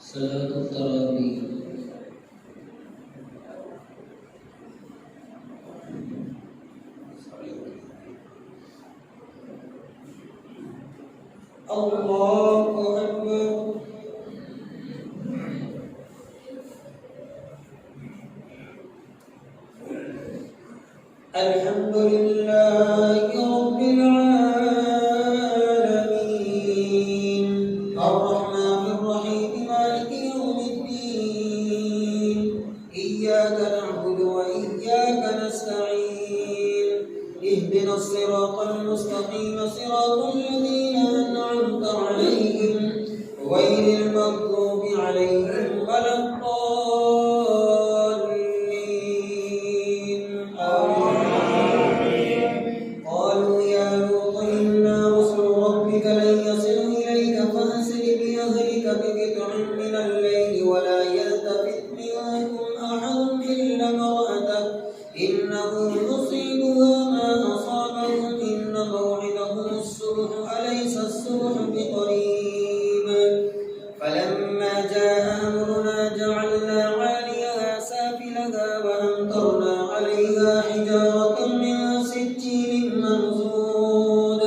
صلاة التراويح. الله أكبر. الحمد لله رب العالمين الرحمن الرحيم مالك يوم الدين إياك نعبد وإياك نستعين اهدنا الصراط المستقيم صراط الذين أنعمت عليهم غير المغضوب عليهم ولا الضالين آمين. قالوا يا لوط إنا رسل ربك لن يصلوا إليك فأسر بأهلك بقطع من الليل ولا يلتفت منكم أحد إلا امرأتك إنه يصيبها ما أصابهم إن موعدهم الصبح أليس الصبح بقريب فلما جاء أمرنا جعلنا عاليها سافلها وأمطرنا عليها حجارة من سجيل منضود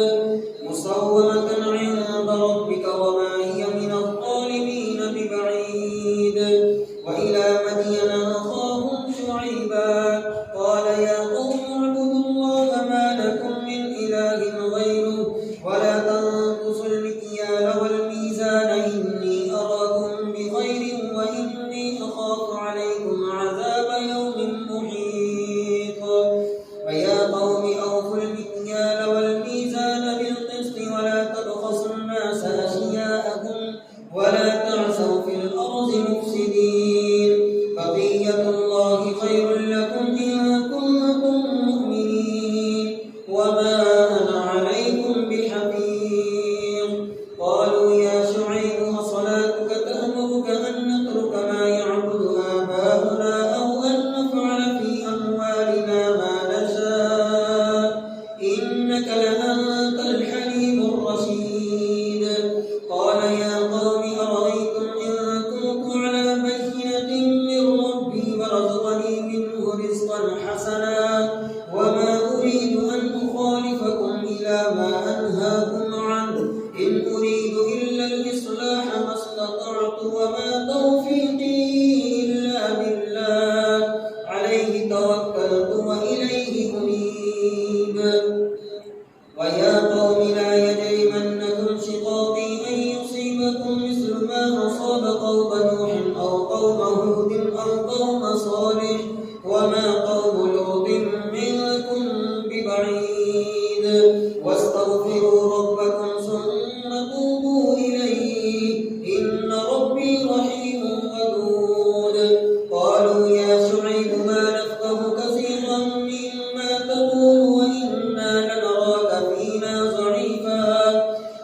مسومة عند ربك وما هي من الظالمين ببعيد. وإلى مدين أخاهم شعيبا قال يا قوم اعبدوا الله ما لكم من إله غيره ولا تنقصوا المكيال والميزان إني أراكم بخير وإني أخاف عليكم عذاب يوم محيط. ويا قوم أوفوا المكيال والميزان بالقسط ولا تبخسوا الناس أشياءهم ولا تعثوا في الأرض مفسدين بقية الله خير لكم إن كنتم مؤمنين وما أنا عليكم بحفيظ. قالوا يا شعيب أصلاتك تأمرك أن نترك ما يعبد آباؤنا أو أن نفعل في أموالنا ما نشاء إنك لأنت الحليم الرشيد. قال يا قوم أرأيتم إن كنت على بينة من ربي ورزقني منه رزقا حسنا وما أريد أن أخالفكم إلى ما أنهاكم عنه إن أريد إلا الإصلاح ما استطعت وما توفيقي إلا بالله عليه توكلت وإليه أنيب. ويا قوم لا يجرمنكم شقاقي أن يصيبكم مثل ما أصاب قوم نوح أو قوم هود أو قوم صالح وما قوم لوط منكم ببعيد. واستغفروا ربكم ثم توبوا إليه إن ربي رحيم ودود. قالوا يا شعيب ما نفقه كثيرا مما تقول وإنا لنراك فينا ضعيفا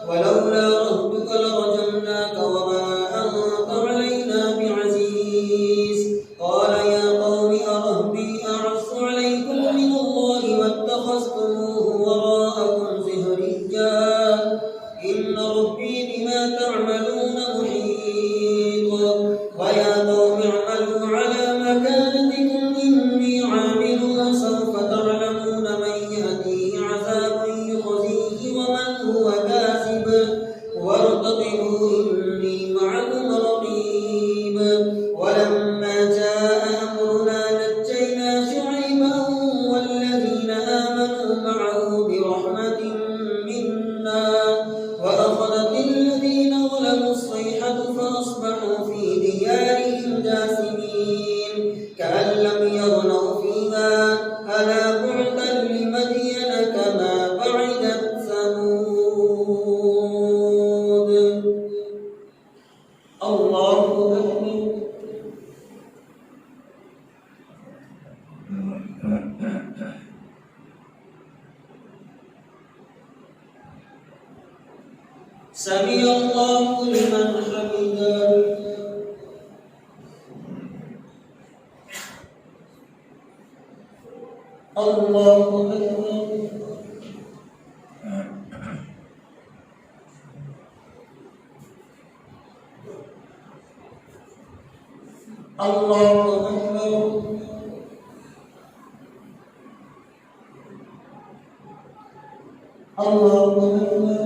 ولولا رهبك لرجمناك وما أنت علينا بعزيز. قال يا قوم أرهبي أعز عليكم من الله واتخذتموه وراءكم ظهريا إن ربي بما تعملون محيط. ويا قوم اعملوا على مكانتكم إني عامل سوف تعلمون من يأتيه عذاب يخزيه ومن هو كاذب وارتقبوا إني معكم رقيب. ولما جاء أمرنا نجينا شعيبا والذين آمنوا معه برحمة منا وأخذت الذين ظلموا الصيحة فأصبحوا في ديارهم جاثمين كأن لم يغنوا فيها ألا بعدا لمدين كما بعدت ثمود. الله أكبر. سمع الله لمن حمده. الله أكبر. الله أكبر. الله أكبر.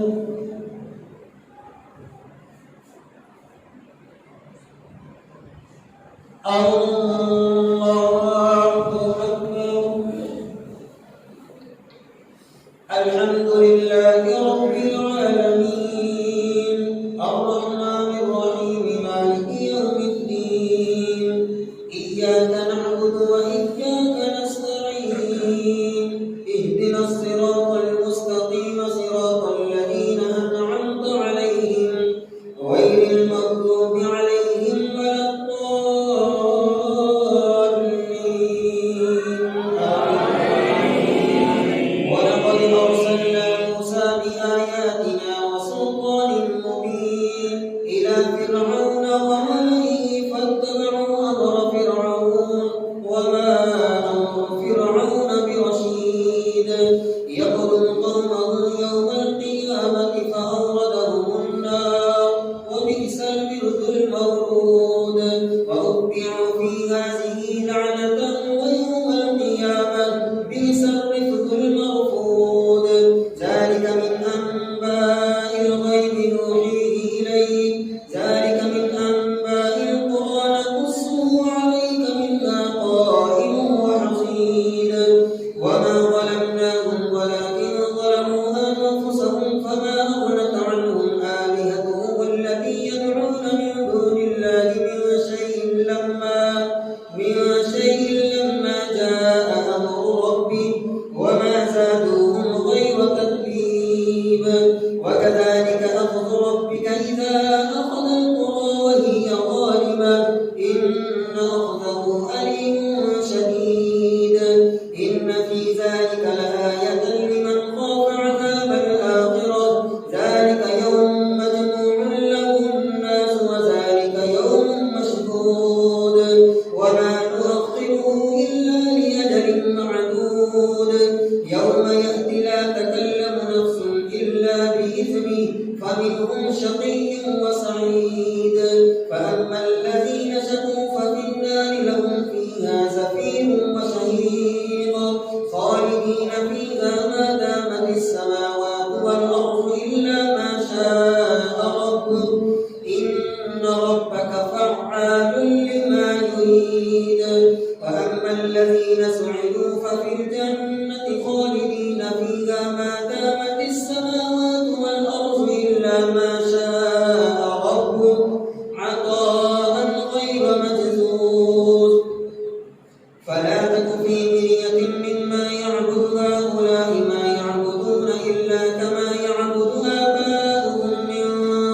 الله أكبر. الحمد لله رب العالمين الرحمن الرحيم مالك يوم الدين إياك نعبد وإياك نستعين اهدنا الصراط المستقيم صراط الذين أنعمت عليهم غير المغضوب عليهم ولا الضالين. ولقد أرسلنا موسى بآياتنا وسلطان مبين إلى فرعون وملئه فاتبعوا أمر فرعون وما أمر فرعون برشيد يقدم قومه يوم القيامة فأوردهم النار وبئس الورد المورود وأتبعوا في هذه لعنة ويوم القيامة بئس الرفد المرفود ذلك من أنباء الغيب نوحيه إليك ذلك من أنباء القرى نقصه عليك منها قائم وحصيد وما ظلمناهم ولكن ظلموا أنفسهم فما أغنت عنهم آلهتهم التي يدعون من دون الله من شيء لما جاء أمر ربي وما زادوهم غير تتبيب وكذلك أخذ ربك إذا أخذ القرى وهي ظالمة إن أخذه أليم شديد إن في ذلك لآية لمن خاف عذاب الآخرة ذلك يوم مجموع له الناس وذلك يوم مشهود وما نؤخره إلا لأجل معدود يوم يأتي لا تكلم نفس إلا بإذنه فمنهم شقي وسعيد فأما الذين شقوا ففي النار لهم فيها زفير وشهيق خالدين فيها ما دامت السماوات والأرض إلا ما شاء ربك إن ربك فعال لما يريد وأما الذين سعدوا ففي الجنة خالدين فيها ما دامت السماوات والأرض إلا ما شاء ربك عطاء غير مجذوذ فلا تك في مرية مما يعبد هؤلاء ما يعبدون إلا كما يعبد آباؤهم من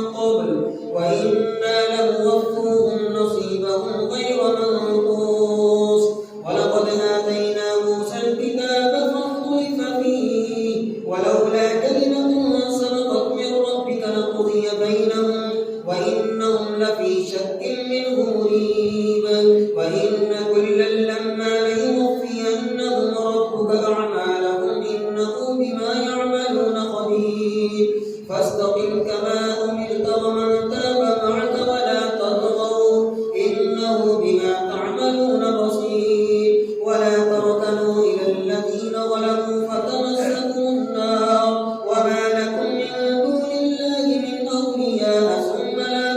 قبل وإنا لموفوهم نصيبهم غير منقوص ولقد آتينا موسى الكتاب فاختلف فيه ولولا كلمة سبقت من ربك لقضي بينهم وإنهم لفي شك منه مريب وإن كلا لما ليوفينهم ربك أعمالهم إنه بما يعملون خبير فاستقم كما أمرت ومن تاب معك ولا تطغوا إنه بما تعملون بصير ولا تركنوا إلى الذين ظلموا فتمسكوا النار وما لكم من دون الله من أولياء ثم لا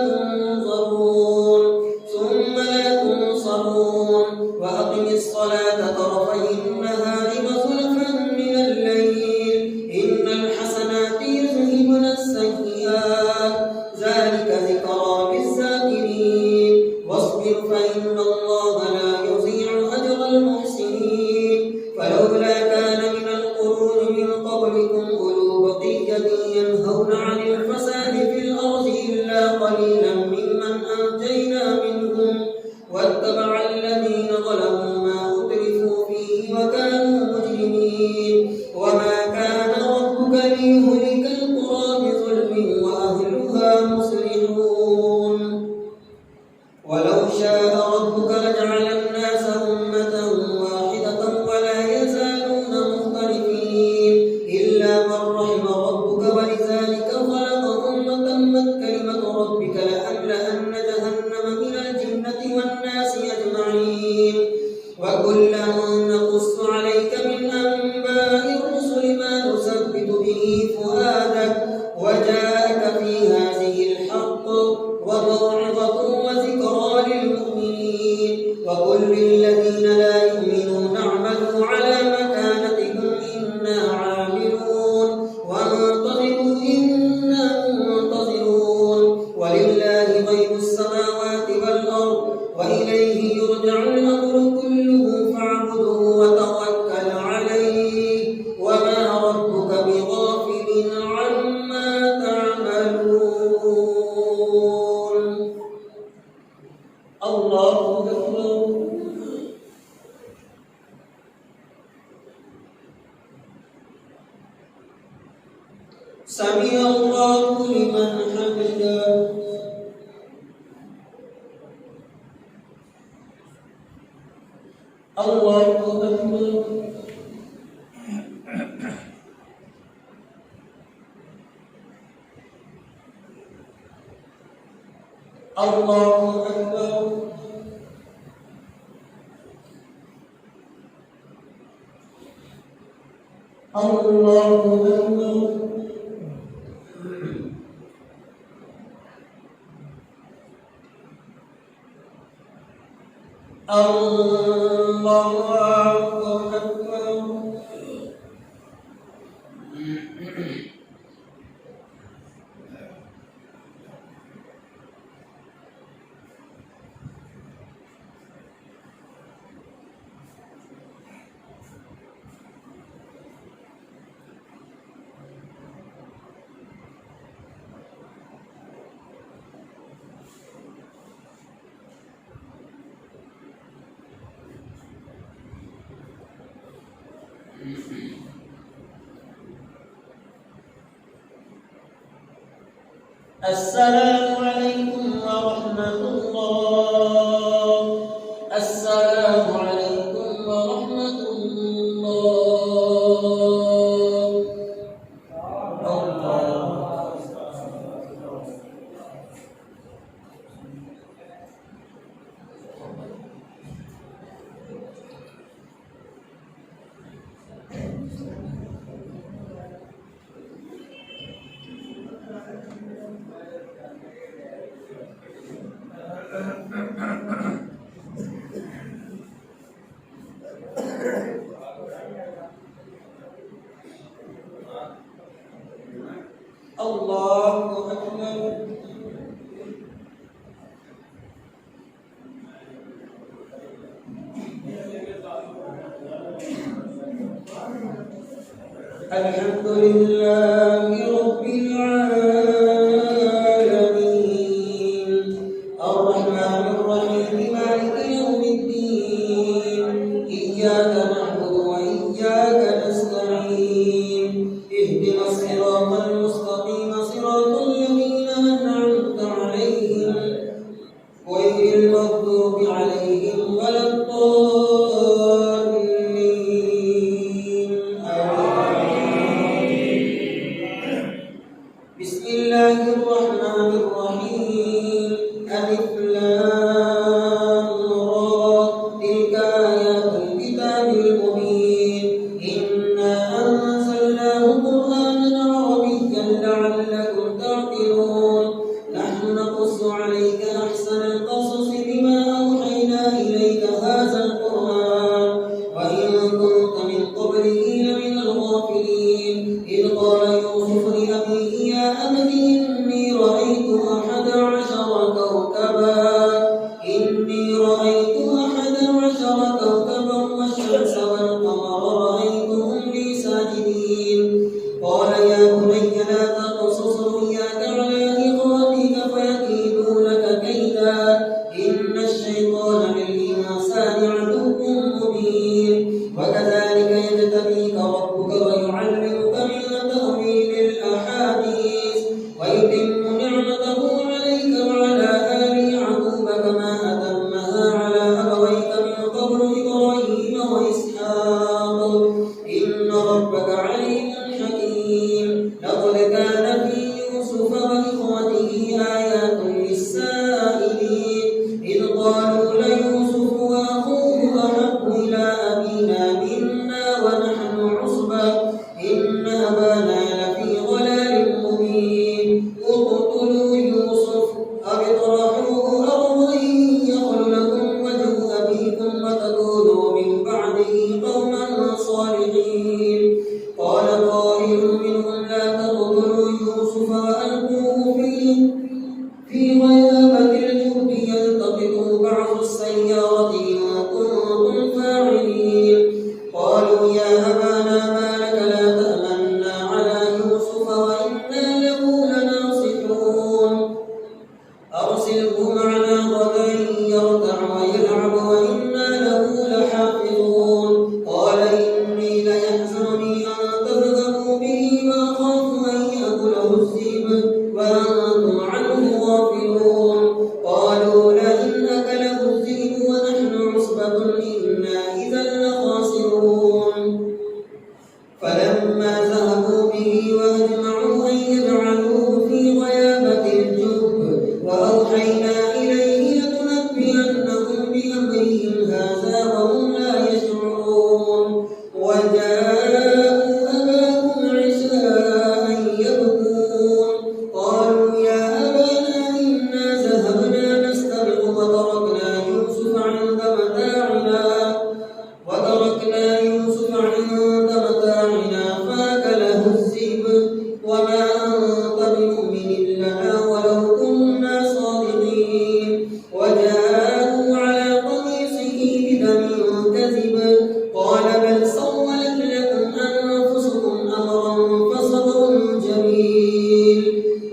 تنصرون وأقم الصلاة طرفي النهار وزلفا من الليل إن الحسنات يذهبن السيئات ذلك ذكرى للذاكرين واصبر فإن الله لا يضيع أجر المحسنين فلولا كان من القرون من قبلكم أولو بقية ينهون عن الفساد في الأرض إلا قليلا ممن أنجينا منهم واتبع الذين ظلموا ما أترفوا فيه وكانوا مجرمين وما كان ربك ليهلك القرى بظلم وأهلها مصلحون ولو شاء ربك لجعل الناس أمة واحدة ولا يزالون مختلفين إلا من رحم ربك ولذلك خلقهم وتمت كلمة ربك لأملأن جهنم من الجنة والناس الله أكبر. سمع الله لمن حمده. الله أكبر. الله أكبر. الله أكبر. الله أكبر. السلام عليكم ورحمة الله. السلام عليكم ورحمة الله. الله أكبر. الحمد لله رب العالمين الرحمن الرحيم مالك يوم الدين إياك نعبد وإياك نستعين اهدنا الصراط المستقيم صراط الذين أنعمت عليهم غير المغضوب عليهم ولا الضالين. بسم الله الرحمن الرحيم. ألف لام را تلك آيات الكتاب المبين إنا أنزلناه قرآنا عربيا لعلكم تعقلون. نحن نقص عليك أحسن القصص بما أوحينا إليك هذا القرآن وإن كنت من قبله لمن الغافلين. إذ قال يوسف لأبيه يا أبت إني رأيت 11 كوكبا والشمس والقمر رأيتهم لي ساجدين. قال يا بني لا تقصص رؤياك على إخوتك فيكيدوا لك كيدا إن الشيطان للإنسان عدو مبين. وكذلك يجتبيك ربك ويعلمك من تأويل الأحاديث ويتم نعمته عليك وعلى آل يعقوب كما أتمها على أبويك من قبل إبراهيم وإسحاق إن ربك عليم حكيم. لقد كان في يوسف وإخوته آيات للسائلين إذ قالوا ليوسف وأخوه أحب إلى أبينا منا ونحن عصبة إن أبانا لفي ضلال مبين. اقتلوا يوسف أو اطرحوه أرضا يخل لكم وجه أبيكم وتكونوا من بعده قوما صالحين. قال قائل منهم لا تقتلوا يوسف وألقوه في غيابة الجب يلتقطه بعض جاءوا على قميصه بدم كذب قال بل سولت لكم أنفسكم أمرا فصبر جميل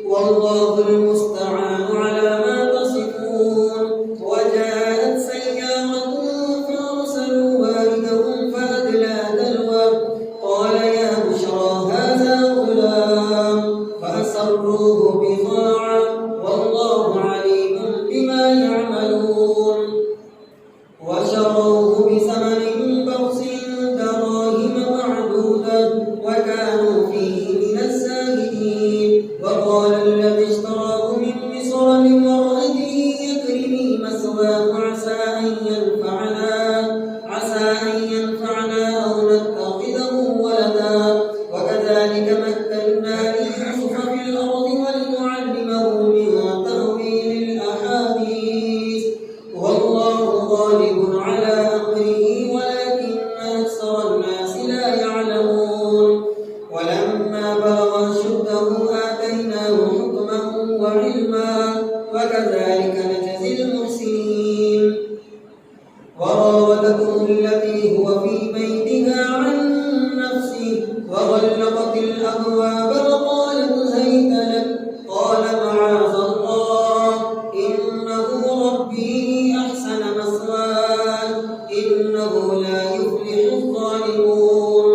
والله المستعان على ما تصفون. وجاءت سيارة فأرسلوا واردهم فأدلى دلوه قال يا بشرى هذا غلام فأسروه بضاعة والله عليم بما يعملون. وشروه بثمن بخس دراهم معدودة وكانوا فيه من الزاهدين. وقال الذي اشتراه من مصر لامرأته يكرمي مثواه عسى أن ينفعنا أو نتخذه ولدا وكذلك مكنا ليوسف في الأرض ولنعلمه من تأويل الأحاديث والله غالب على أمره ولكن أكثر الناس لا يعلمون. ولما بلغ أشده آتيناه حكما وعلما وكذلك نجزي المحسنين. وراودته التي هو في بيتها عن نفسه وغلقت الأبواب وقالت هيت لك قال معاذ الله إنه ربي أحسن مثواي إنه لا يفلح الظالمون.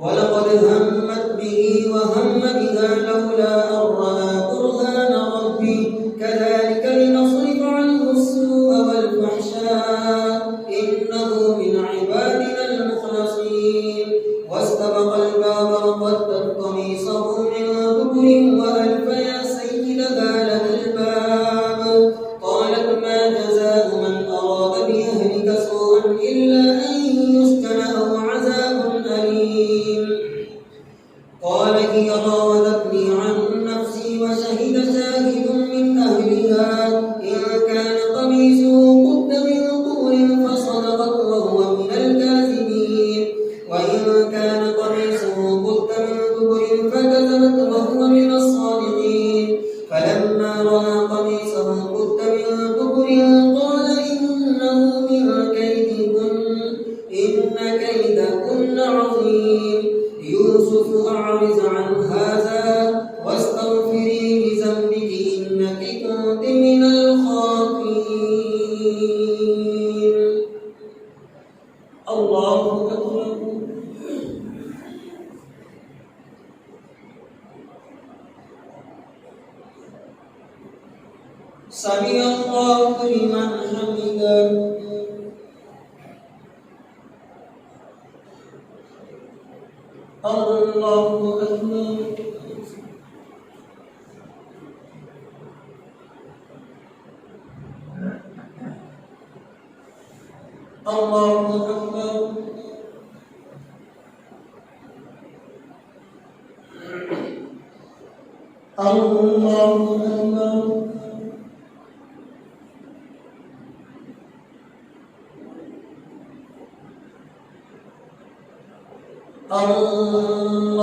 ولقد همت به وهم بها لولا أن رأى برهان ربي كذلك لنصرف عنه السوء والفحشاء إنه من عبادنا المخلصين. واستبق الباب وقدت قميصه من دبر وألف يا سيدها لدى الباب قالت ما جزاء من أراد بأهلك سوءا إلا أن يسجن أو عذاب أليم. قال هي راودتني عن نفسي وشهد شاهد من أهلها إن كان قميصه قد من دبر فصدقت وهو من الكاذبين وإن كان قميصه قد من دبر فكذبت وهو من الصادقين. فلما رأى قميصه قد من دبر قال إنه من كيدكن إن كيدكن عظيم. يوسف أعرض عن هذا واستغفري لذنبك إنك كنت من الخاطئين. الله أكبر. سمع الله لمن حمده. الله أكبر. الله أكبر. الله أكبر.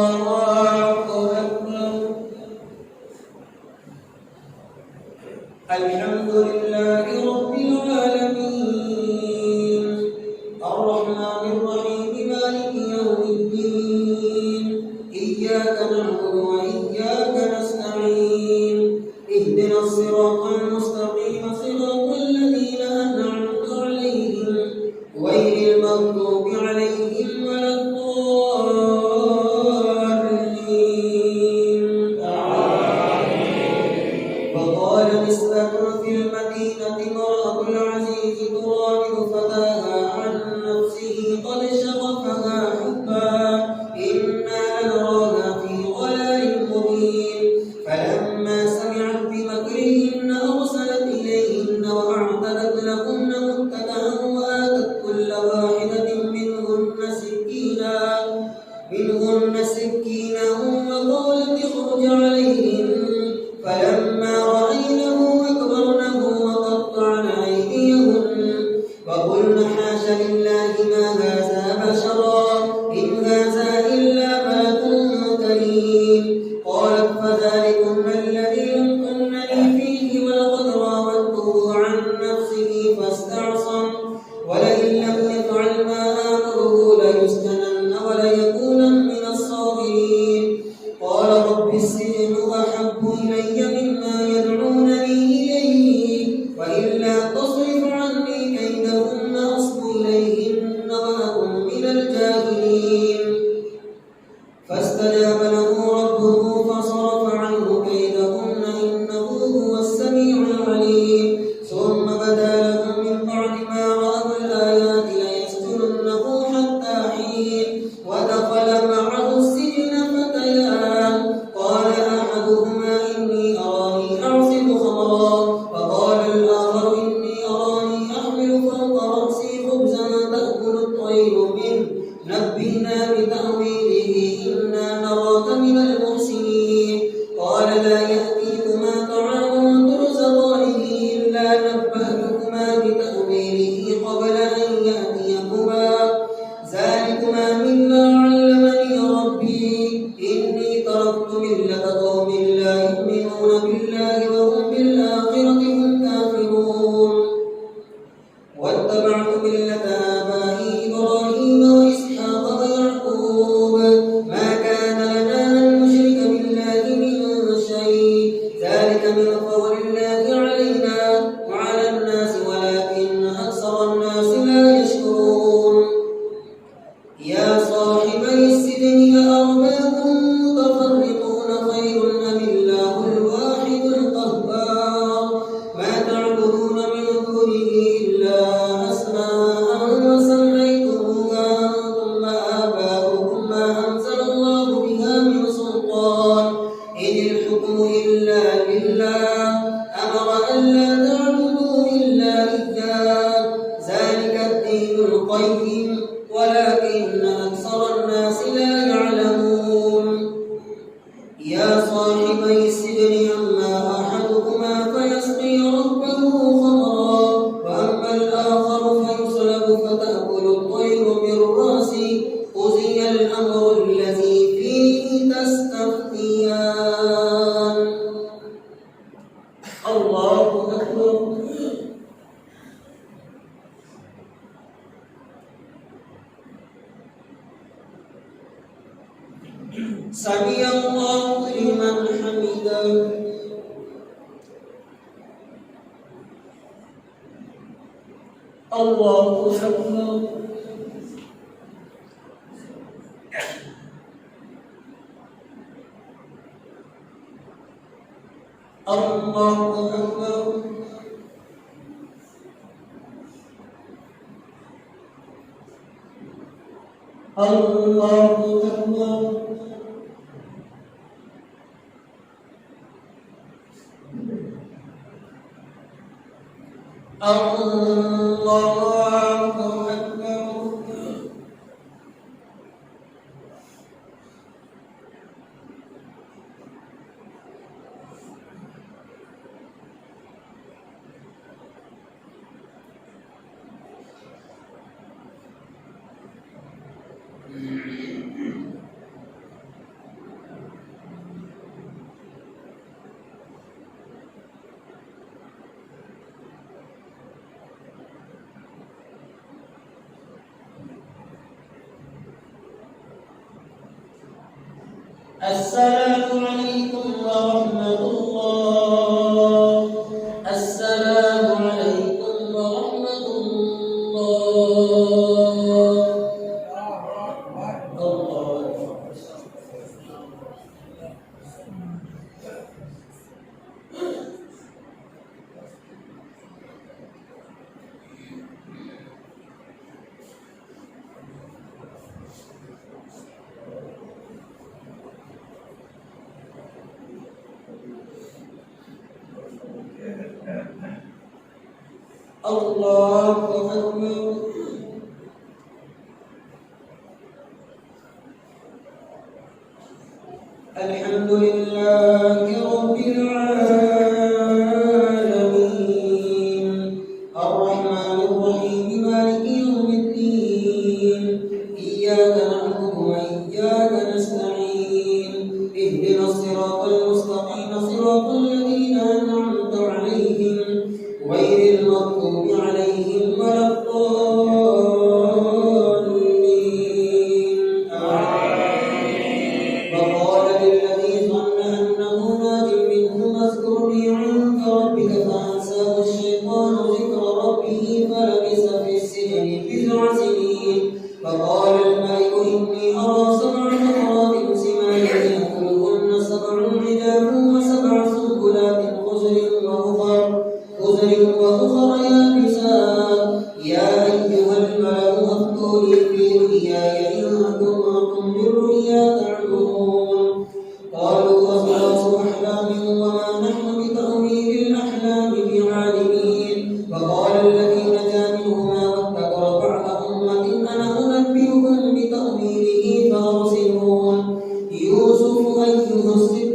الله أكبر. الحمد لله رب العالمين الرحمن الرحيم مالك يوم الدين إياك نعبد وإياك نستعين اهدنا الصراط المستقيم صراط الذين أنعمت عليهم غير المغضوب عليهم ولا الضالين. وقال نسوة في المدينة امرأة العزيز تراود فتاها عن نفسه قد شغفها حبا إنا لنراها في ضلال مبين. فلما سمعت بمكرهن أرسلت إليهن وأعتدت لهن متكئا وآتت كل واحدة منهن سكينا وقالت اخرج عليهن. فلما رأينه أكبرنه وقطعن أيديهن أحدكما بتأويله قبل أن يأتيكما ذلكما مما علمني ربي إني تركت ملة قوم لا يؤمنون بالله وهم بالآخرة هم كافرون واتبعت ملة آبائي إبراهيم وإسحاق ويعقوب ما كان لنا أن نشرك بالله من شيء ذلك من فضل الله علينا وعلى الناس ولكن أكثر الناس لا يشكرون يا صاحبي السجن أأرباب متفرقون خير أم الله الواحد القهار ما تعبدون من دونه إلا أسماء سميتموها أنتم وآباؤكم ما أنزل الله بها من سلطان إن الحكم إلا لله أمر ألا تعبدوا إلا إياه ذلك الدين القيم ولكن أكثر الناس لا يعلمون يا صاحبي السجن أما أحدكما فيسقي ربه خمرا وأما الآخر فيصلب فتأكل الطير من رأسه قضي الأمر الذي فيه تستفتيان الله أكبر سمع الله لمن حمده الله أكبر الله أكبر الله أكبر الله أكبر السلام عليكم ورحمة الله السلام عليكم ورحمة الله الله أكبر الحمد لله رب العالمين الرحمن الرحيم مالك يوم الدين إياك نعبد وإياك نستعين اهدنا الصراط المستقيم صراط الذين أنعمت عليهم غير المغضوب عليهم ولا الضالين آمين وقال للذي ظن أنه ناج منه اذكرني عند ربك فأنساه الشيطان ذكر ربه فلبث في السجن بضع سنين فقال الملك إني أرى سبع بقرات سمان يأكلهن سبع عجاف وسبع سنبلات خضر وأخر يابسات يا أيها الملأ أفتوني في رؤياي إن كنتم بالرؤيا تعبرون قالوا أضغاث أحلام وما نحن بتأويل الأحلام بعالمين وقال الذي نجا منهما واتبع بعد أمة أنا أنبئكم بتأويله فأرسلون يوسف أيها الصديق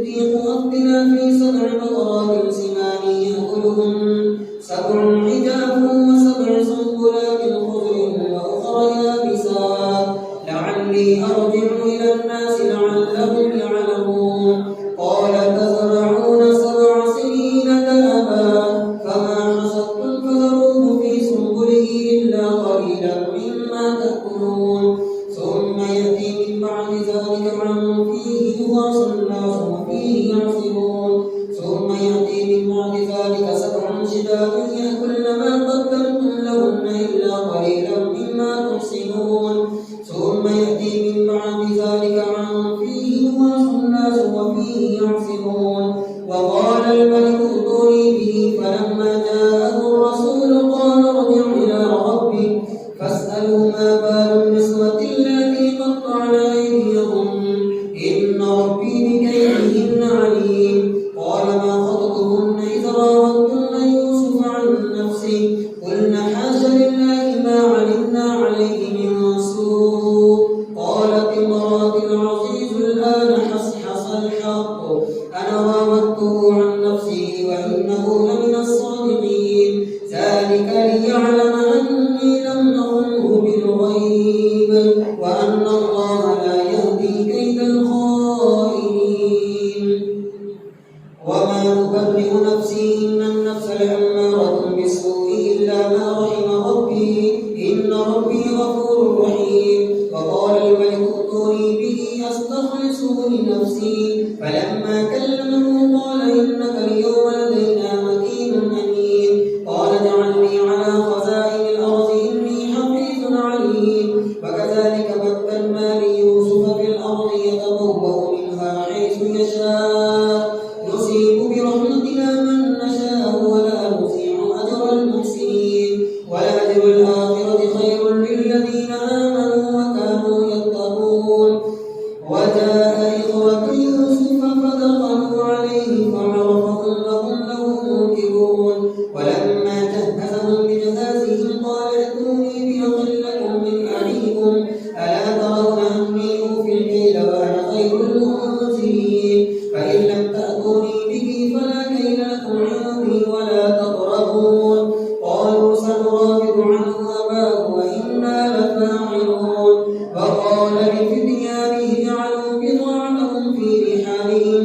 أفتنا في سبع بقرات سمان يأكلهن سبع عجاف ليعلم أني لم أخنه بالغيب وأن الله لا يهدي كيد الخائنين. وما أبرئ نفسي إن النفس لأمارة بالسوء إلا ما رحم ربي إن ربي غفور رحيم. وقال الملك ائتوني به أستخلصه لنفسي فلما كلمه قال إنك اليوم لدينا مكين أمين. قال اجعلني على خزائن الأرض إني حفيظ عليم. وكذلك مكنا ليوسف في الأرض يتبوأ منها حيث يشاء نصيب برحمتنا من نشاء ولا نضيع أجر المحسنين. ولأجر الآخرة خير للذين آمنوا وكانوا يتقون. وجاء إخوة يوسف فدخلوا عليه فعرفهم وهم له منكرون. ولما جهزهم بجهازهم قال ائتوني بأخ لكم من أبيكم ألا ترون أني أوفي الكيل وأنا خير المنزلين. فإن لم تأتوني به فلا كيل لكم عندي ولا تقربون. قالوا سنراود عنه أباه وإنا لفاعلون. وقال لفتيانه اجعلوا بضاعتهم في رحالهم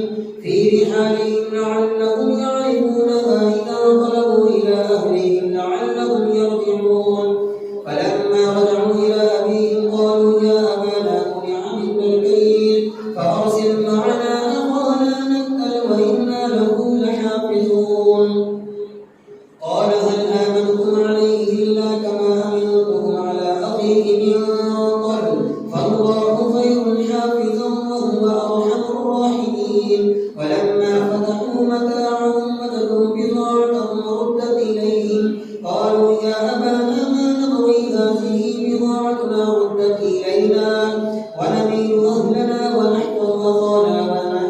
لعلهم يعرفونها إذا انقلبوا إلى أهلهم لعلهم يرجعون. فلما رجعوا إلى أبيهم قالوا يا أبانا منع منا الكيل فأرسل معنا أخانا نكتل وإنا له لحافظون. قال هل آمنكم عليه إلا كما أمنتكم على أخيه من قبل فالله خير حافظا وهو أرحم الراحمين. ولما فتحوا متاعهم وجدوا بضاعتهم ردت إليهم قالوا يا أبانا ما نبغي هذه بضاعتنا ردت إلينا ونميل أهلنا ونحفظ أخانا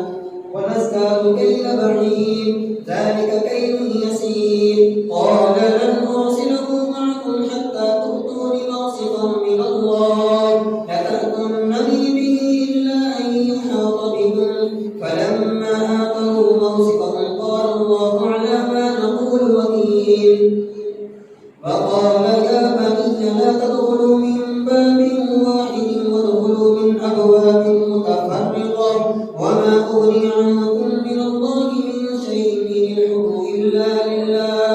ونزداد كيل بعيد ذلك كيل يسير. قال لن أرسله معكم حتى تؤتون موثقا من الله لتأتونني به إلا أن يحاط بكم. فلما آتوا موثقهم قال الله على ما نقول وكيل. وقال يا بني لا تدخلوا من باب واحد وادخلوا من أبواب متفرقة وما أغني عنكم من الله من شيء إن الحكم إلا لله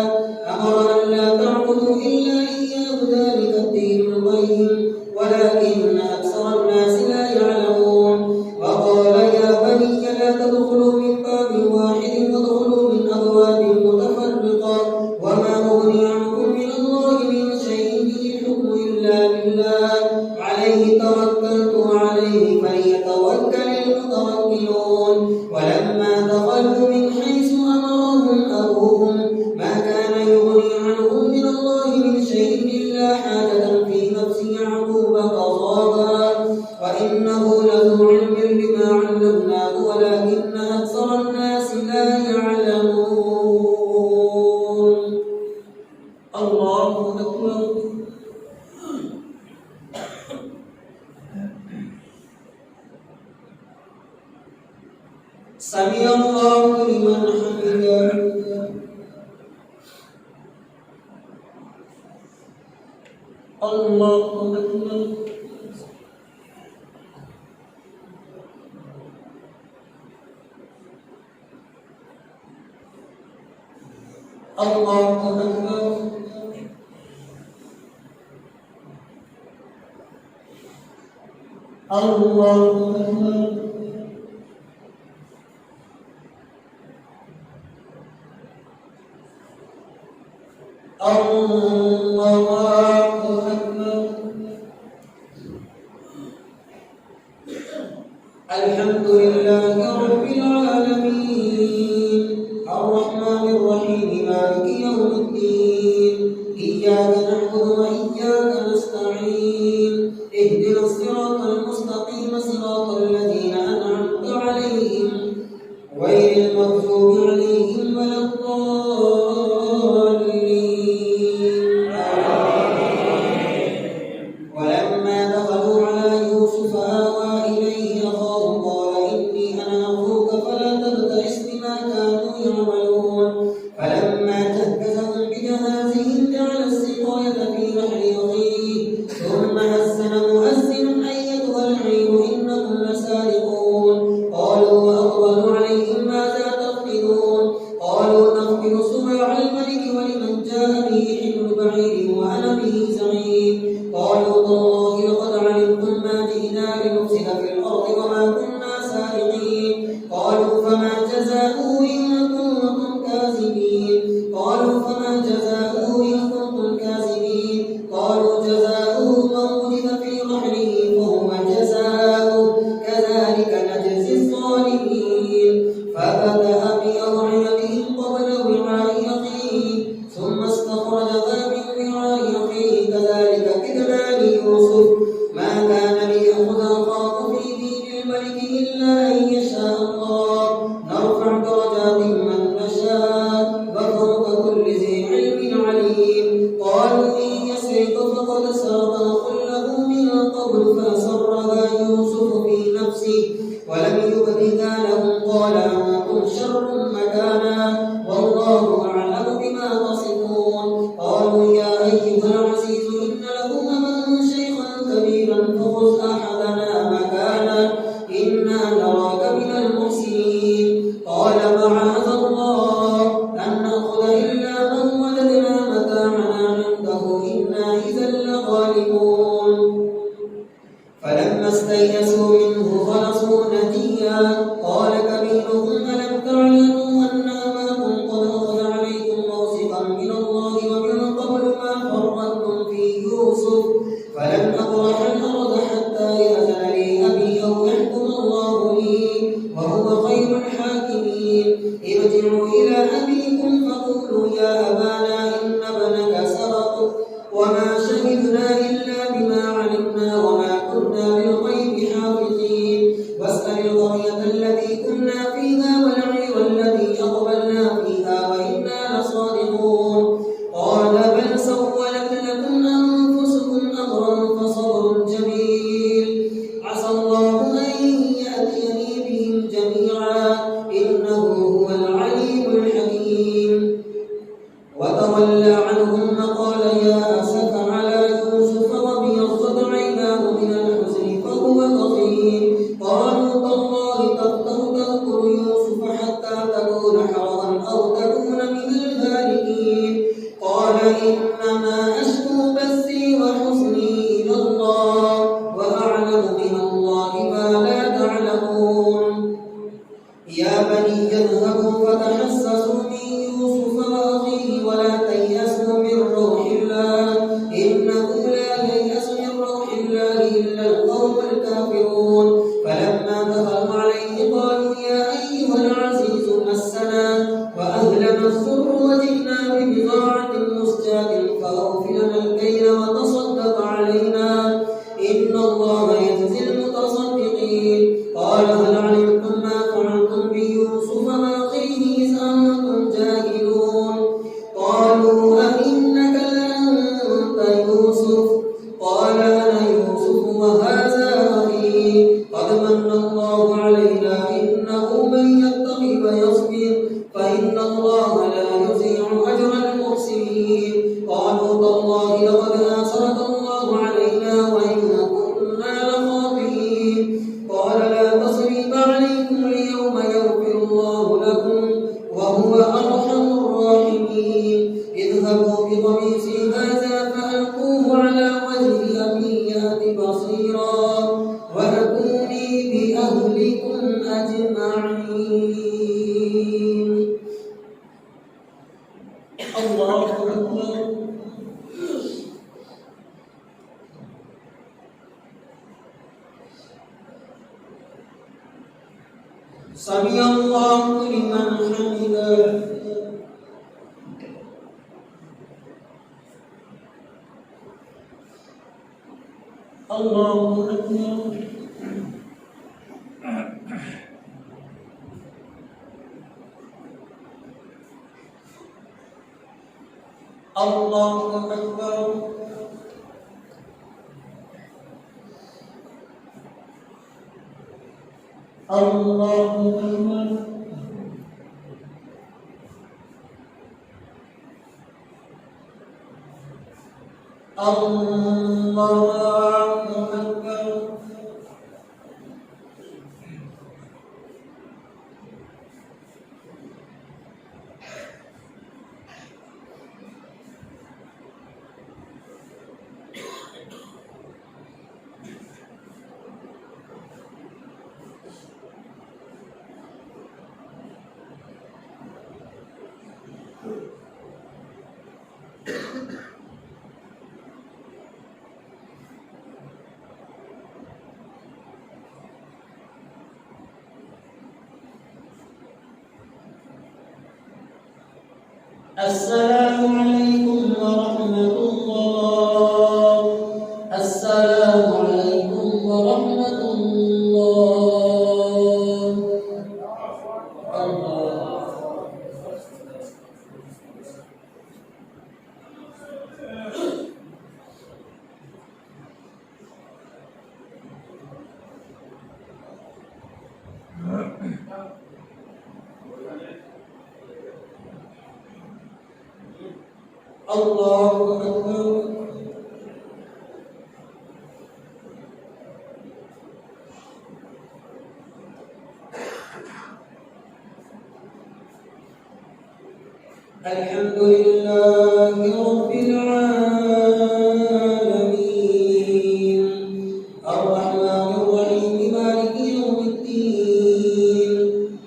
أمر أن لا تعبدوا إلا إياه ذلك الدين القيم ولكن أكثر الناس لا يعلمون. وقال يا بني لا تدخلوا من باب واحد وادخلوا من أبواب متفرقة وما أغني عنكم من الله من شيء إن الحكم إلا لله عليه توكلت وعليه فليتوكل المتوكلون. ولما دخلوا من حيث أمرهم أبوهم ما كان يغني عنهم من الله من شيء إلا حاجة في نفس يعقوب قضاها وإنه لذو علم لما علمناه ولكن أكثر الناس لا يعلمون. الله أكبر. سمع الله لمن حمده. الله أكبر. الله أكبر. الله أكبر. الله أكبر. الحمد لله رب العالمين الرحمن الرحيم مالك يوم الدين إياك نعبد وإياك نستعين اهدنا الصراط المستقيم صراط الذين أنعمت عليهم غير المغضوب عليهم ولا الضالين. تالله لقد علمتم ما جئنا لنفسد في الأرض وما كنا سارقين. قالوا فما جزاؤه إن كنتم كاذبين. قالوا فما جزاؤه إن كنتم كاذبين. قالوا جزاؤه من وجد في رحله فهو جزاؤه كذلك نجزي الظالمين. فبدأ بأوعيتهم قبل وعاء أخيه ثم استخرجها من وعاء أخيه كذلك كدنا ليوسف ما كان ليأخذ أخاه في دين الملك إلا أن يشاء الله نرفع درجات من نشاء وفوق كل ذي علم عليم. قالوا إن يسرق فقد سرق أخ له من قبل فأسرها يوسف في نفسه ولم يبدها لهم قال أنتم شر مكانا والله أعلم بما تصفون. قالوا يا أيها العزيز إن له أبا شيخا كبيرا فخذ أحدنا مكانا إنا نراك من المحسنين. قال معاذ الله أن نأخذ إلا من وجدنا متاعنا عنده إنا إذا لظالمون. فلما استيئسوا منه خلصوا نجيا قال كبيرهم ألم تعلموا أن أباكم قد أخذ عليكم موثقا من الله ومن قبل ما فرطتم في يوسف فلن أبرح الأرض حتى يأذن لي أبي أو يحكم الله لي وهو خير الحاكمين. ارجعوا إلى أبيكم فقولوا يا أبانا إن ابنك سرق وما شهدنا إلا بما علمنا وما كنا للغيب حافظين. واسأل القرية التي كنا فيها والعير الذي أقبلنا فيها وإنا لصادقون. قال بل سولت لكم أنفسكم أمرا فصبر جميل عسى الله أن يأتيني بهم جميعا إنه هو العليم الحكيم. وتولى عنهم وقال يا أسف على يوسف وابيضت عيناه من الحزن فهو كظيم. قالوا تالله تذكر يوسف حتى تكون حرضا أو تكون من الهالكين. قال إنما أشكو بثي وحزني إلى الله وأعلم من الله ما لا تعلمون. يا بني اذهبوا فتحسسوا من يوسف وأخيه ولا تيأسوا من روح الله إنه لا ييأس من روح الله إلا القوم الكافرون. فلما دخلوا عليه قالوا يا أيها العزيز مسنا وأهلنا الضر وجئنا ببضاعة مزجاة فأوف لنا الكيل وتصدق علينا إن الله يجزي المتصدقين. قال هل علمتم ما فعلتم بيوسف وأخيه إذ أنتم جاهلون. قالوا أئنك لأنت يوسف قال أنا يوسف وهذا أخي قد من الله علينا إنه من يتقي ويصبر فإن الله لا يضيع أجر المحسنين. قالوا تالله لقد آثرك الله علينا وإن كنا لخاطئين. قال لا تصريب عليكم اليوم يغفر الله لكم وهو أرحم الراحمين. اذهبوا بقميصي هذا فألقوه على وجه أبي يأت بصيرا وأتوني بأهلكم أجمعين. الله أكبر. سمع الله لمن حمده. الله أكبر. الله أكبر. الله أكبر. الله أكبر. السلام عليكم ورحمة الله. السلام عليكم ورحمة الله. الله أكبر. الحمد لله رب العالمين الرحمن الرحيم مالك يوم الدين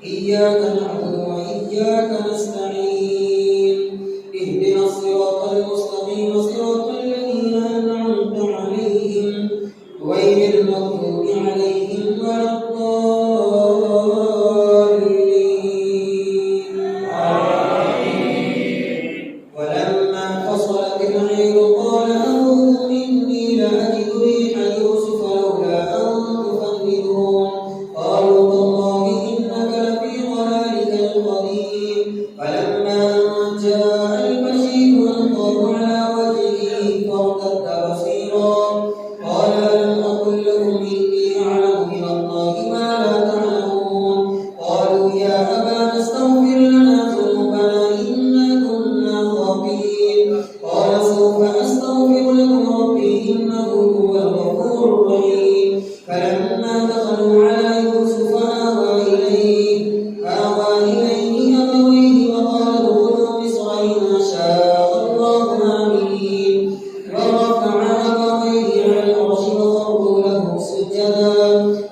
إياك نعبد وإياك نستعين اهدنا الصراط المستقيم صراط الذين أنعمت عليهم غير المغضوب عليهم ولا الضالين. ولما فصلت العير قال أبوهم إني لأجد ريح يوسف لولا أن تفندون قالوا تالله إنك لفي ضلالك القديم. فلما جاء البشير ألقاه على وجهه فارتد بصيرا قال ألم أقل لكم إني أعلم من الله ما لا تعلمون. قالوا يا أبانا استغفر لنا ذنوبنا إنا كنا خاطئين. قال سوف أستغفر لكم ربي إنه هو الغفور الرحيم. فلما دخلوا على يوسف آوى إليه أبويه وقال ادخلوا مصر إن شاء الله آمنين. ورفع أبويه على العرش وخروا له سجدا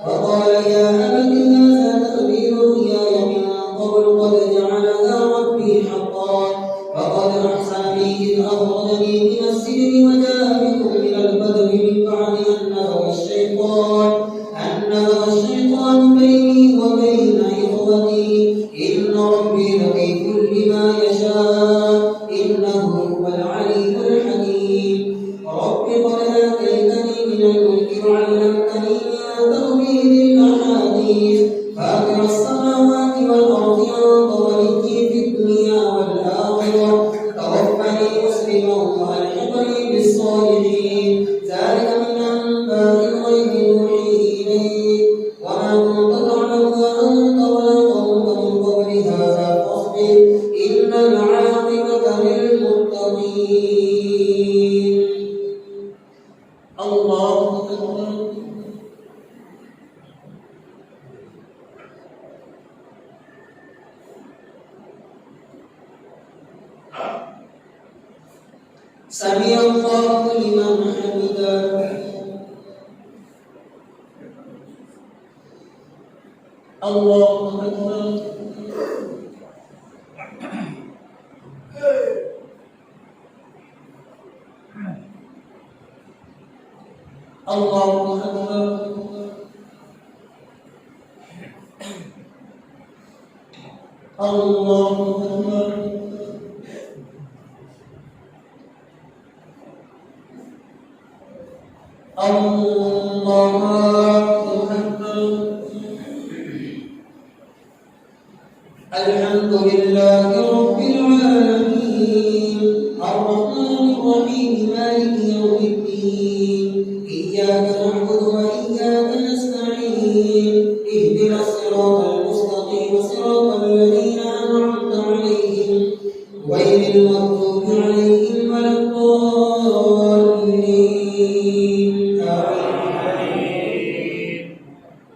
وقال يا أبت هذا تأويل رؤياي من قبل قد جعلها ربي حقا وقد أحسن بي إذ أخرجني من السجن وجاء بكم من البدو من بعد أن نزغ الشيطان بيني وبين إخوتي إن ربي لطيف لما يشاء إنه هو العليم الحكيم. رب قد آتيتني من الملك وعلمتني من تأويل الأحاديث فاطر السماوات والأرض أنت وليي في الدنيا والآخرة توفني مسلما وألحقني بالصالحين. ذلك من أنباء الغيب نوحيه إليك وما كنت تعلمها أنت ولا قومك من قبل هذا فاصبر إن العاقبة للمتقين. الله أكبر. سمع الله لمن حمده. الله أكبر. الله أكبر. الله أكبر. الله أكبر. الحمد لله رب العالمين الرحمن الرحيم مالك يوم الدين إياك نعبد وإياك نستعين اهدنا الصراط المستقيم صراط الذين أنعمت عليهم غير المغضوب عليهم ولا الضالين.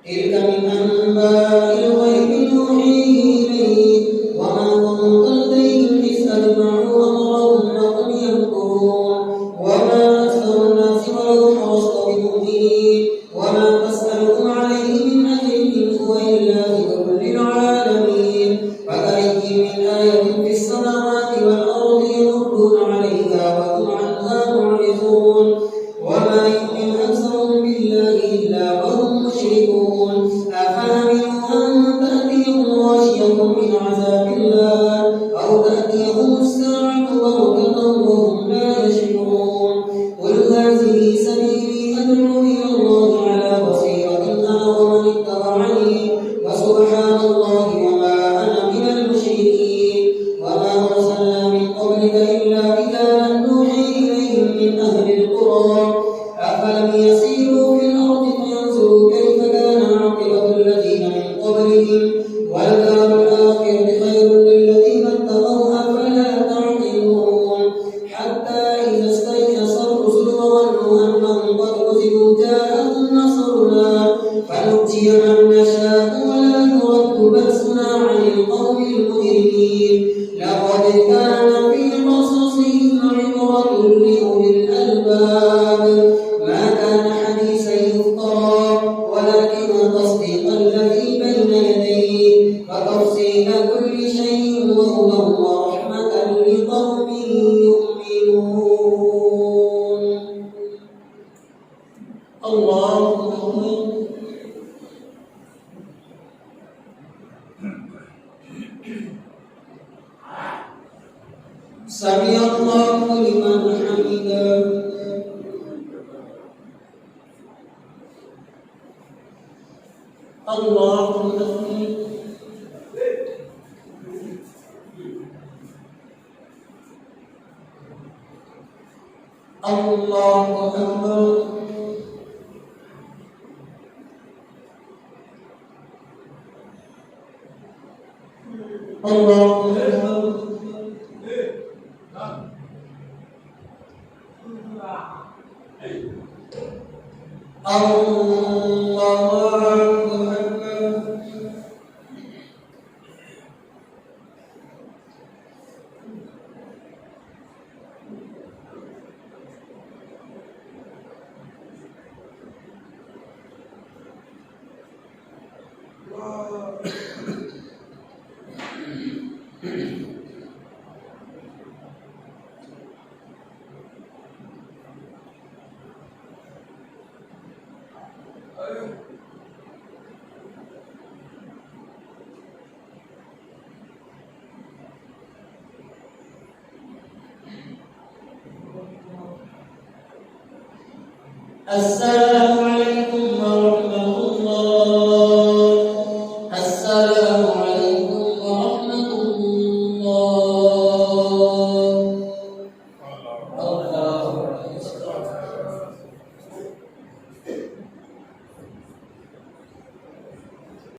تلك من أنباء الغيب نوحيه إليك وما كنت لديهم إذ أجمعوا أمرهم وهم يمكرون وما أكثر الناس ولو حرصت بمؤمنين وما تسألهم عليه من أجر إن هو إلا ذكر للعالمين. فكأي من آية في السماوات والأرض يمرون عليها وهم عنها معرضون وما يؤمن أكثرهم بالله إلا وهم مشركون. أفأمنوا أن تأتيهم غاشية من عذاب الله أو تأتيهم الساعة هذه سبيلي أدعو إلى الله على بصيرة أنا ومن اتبعني وسبحان الله وما أنا من المشركين وما أرسلنا من قبلك إلا رجالا نوحي إليهم من أهل القرى أفلم يسيروا في الأرض فينظروا كيف كان عاقبة الذين من قبلهم والدار الآخرة خير للذين اتقوا أفلا تعقلون حتى إذا استيأس الرسل وظنوا أنهم قد كذبوا جاءهم نصرنا فنجي من نشاء ولا يرد بأسنا عن القوم المجرمين لقد كان في قصصهم عبرة لأولي الألباب ما كان حديثا يفترى ولكن تصديق الذي بين يديه وتفصيل كل شيء وهدى ورحمة لقوم يؤمنون. الله أكبر. سمع الله لمن حمده. الله أكبر. الله أكبر. الله أكبر. السلام